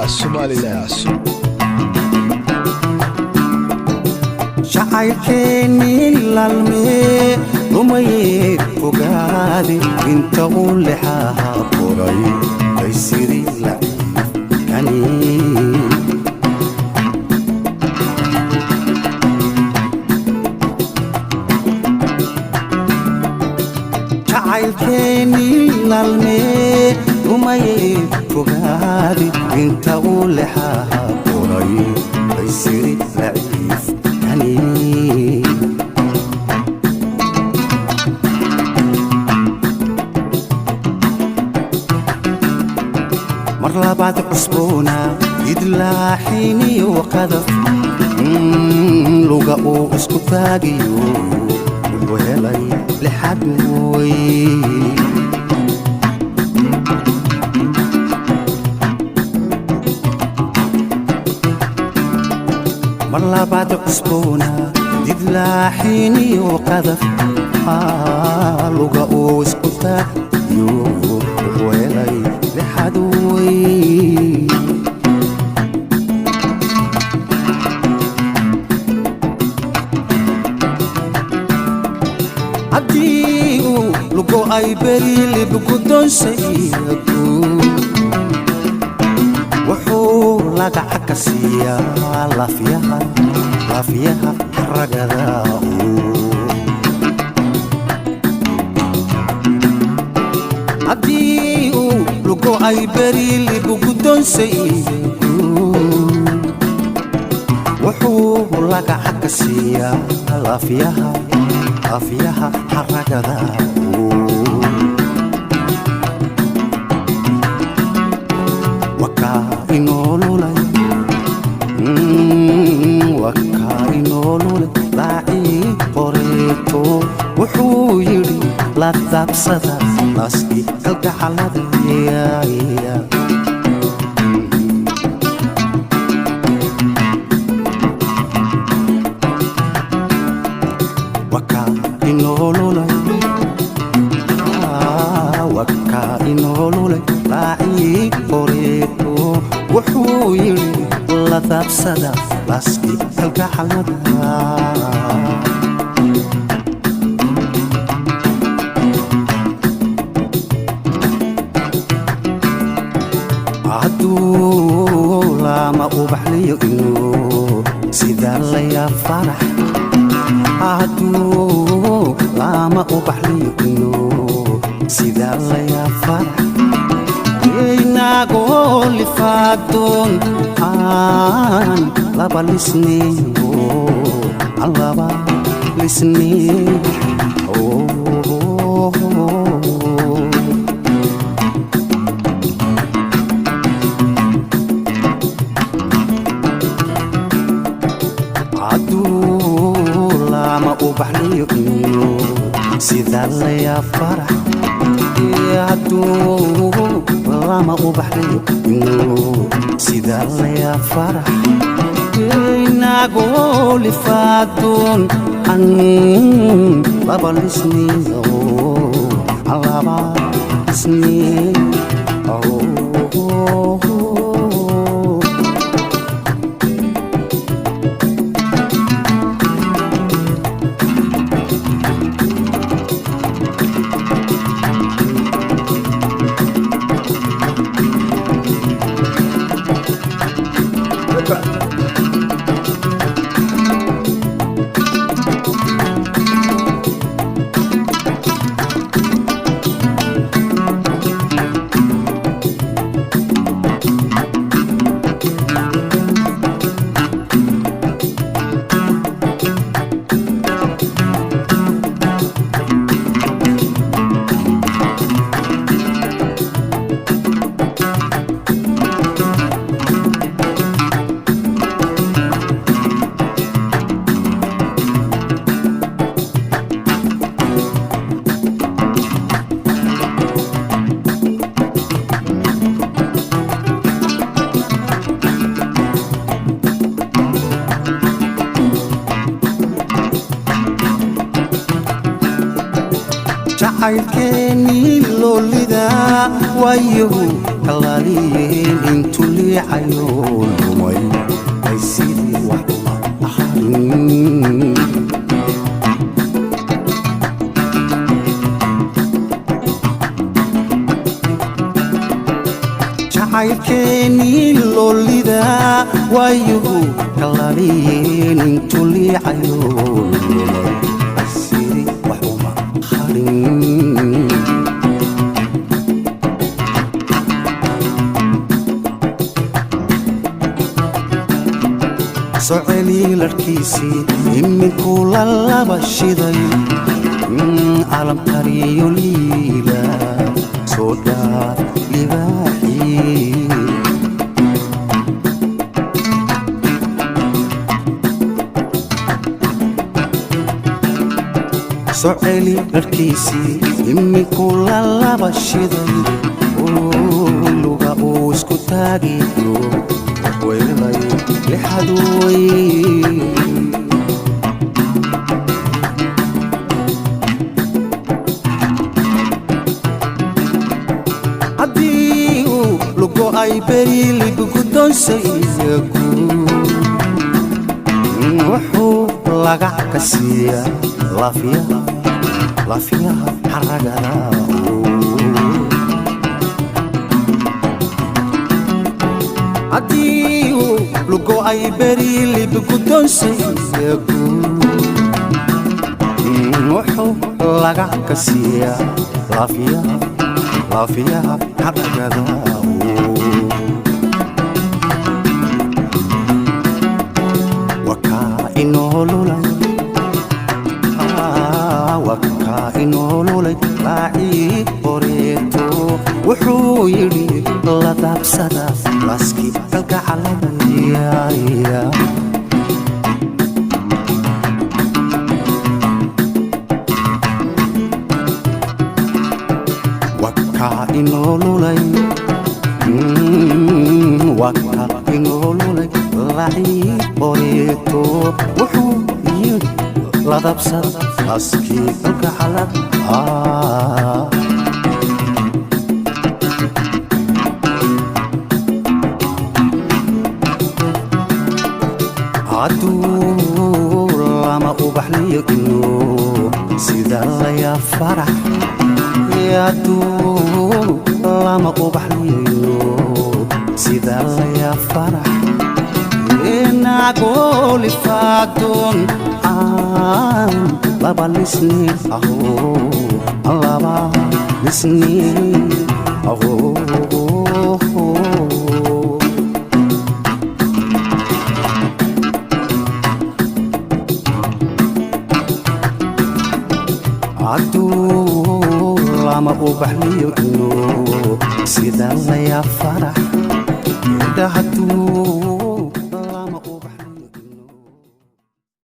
Somaliland. شعيكيني للمي ومي فقادي انت ولحاها قري بيصيري لعيف كاني شعيكيني للمي ومي فقادي انت ولحاها قري بيصيري لعيف كاني مرة بعد عصبونا يدلاحيني وقذف لقاو اسكو تاقيو وهلاي لحدوي مرة بعد عصبونا يدلاحيني وقذف لقاو اسكو تاقيو وهلاي لحدوي عديو لقو اي بريلي بقدون سيكو وحور لقا عكسيا لافيها حرقداو عديو لقو اي بريلي بقدون سيكو وحور لقا عكسيا لافيها حرقداو وكاينو لولاي لاعي قريتو وحو يري لا تبسدا ناسكي قلقا حالة وكاينو لولاي لاعي قريتو وحو يري لا تبسدا ناسكي قلقا حالة عدو لما أبحليو إنو سيدا ليا فرح عدو لما أبحليو إنو سيدا ليا فرح إنا قولي فادون عن لبا لسنين لبا لسنين وبحليو إنو سيدا ليا فرح عدو لما وبحليو إنو سيدا ليا فرح إنا قولي فادون عن لبا لسنين لبا لسنين jacaylkeennii loolidaa waayahu kalaaliyeen intuu liicayo lumay ay sidii wax uma ahayn jacaylkeennii loolidaa waayahu kalaaliyeen intuu liicayo lumay ay sidii wax uma ahayn soceli larkiisii iminkuu la laba shiday calam tariyo liila soo dhaar libaaxii soceli larkiisii iminkuu la laba shiday luga uu isku taagiyo weelay lixadoy haddii uu lugo ay beri libgudonsayagu wuxuu lagac ka siiyaa lafiyaha xaragada haddii uu lugo ay beri libgudonsayagu wuxuu lagac ka siiyaa lafiyaha xaragada wakaa inoolulay raacii horeeto wuxuu yidhi la daabsada laskii kalgacaladaya wakaa inoolulay raacii horeeto wuxuu yidhi la daabsada laskii kalgacaladaya hadduu lama ubaxliyo inuu sida layaa farax hadduu lama ubaxliyo inuu sida layaa farax nacgooli faadoon aan laba lisniin laba lisniin hadduu lama ubaxliyo inuu sida layaa farax hadduu